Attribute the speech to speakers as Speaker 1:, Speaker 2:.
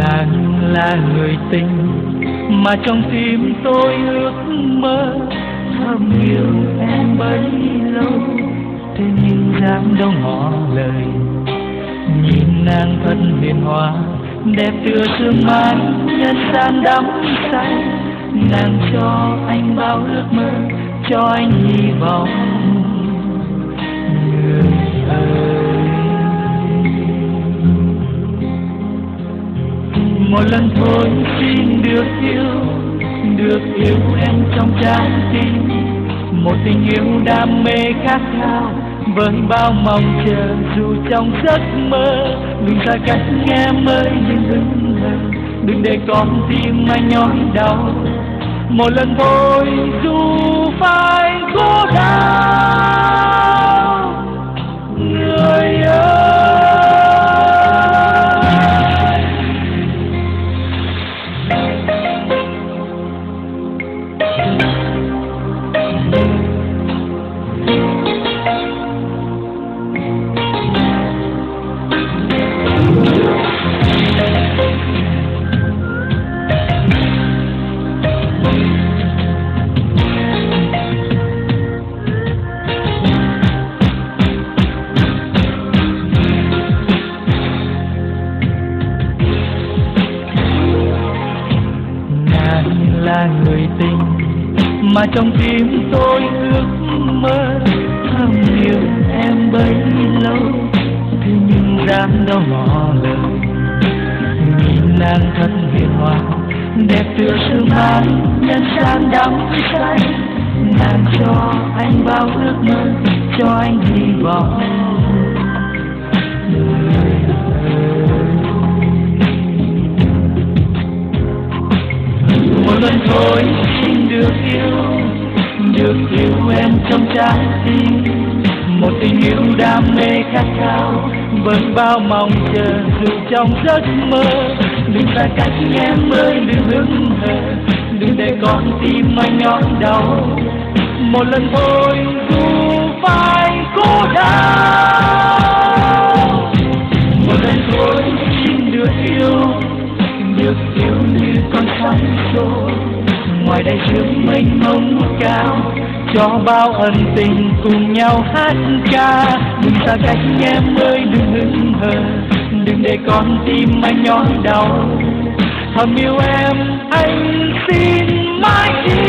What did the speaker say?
Speaker 1: Nàng là người tình mà trong tim tôi ước mơ, thầm yêu em bấy lâu, thế nhưng dám đâu ngỏ lời. Nhìn nàng thân hiền hòa, đẹp tựa sương mai nhân gian đắm say. Nàng cho anh bao ước mơ, cho anh hy vọng. Người ơi, một lần thôi xin được yêu em trong trái tim. Một tình yêu đam mê khát khao, với bao mong chờ dù trong giấc mơ. Đừng xa cách em ơi, đừng đừng để con tim anh nhói đau. Một lần thôi dù phải cố đau, người ơi. Là người tình mà trong tim tôi ước mơ, thầm yêu em bấy lâu, thế nhưng dám đâu ngỏ lời. Nhìn nàng thân hiền hòa, đẹp tựa sương mai nhân gian đắm say. Nàng cho anh bao ước mơ, cho anh hy vọng. Một lần thôi xin được yêu em trong trái tim. Một tình yêu đam mê khát khao, với bao mong chờ dù trong giấc mơ. Đừng xa cách em ơi, đừng hững hờ, đừng để con tim anh nhói đau. Một lần thôi dù phải cố đau, một lần thôi xin được yêu như con sóng xô. Ngoài đại dương mênh mông cao, cho bao ân tình cùng nhau hát ca. Đừng xa cách em ơi, đừng hững hờ, đừng để con tim anh nhói đau. Thầm yêu em anh xin mãi yêu.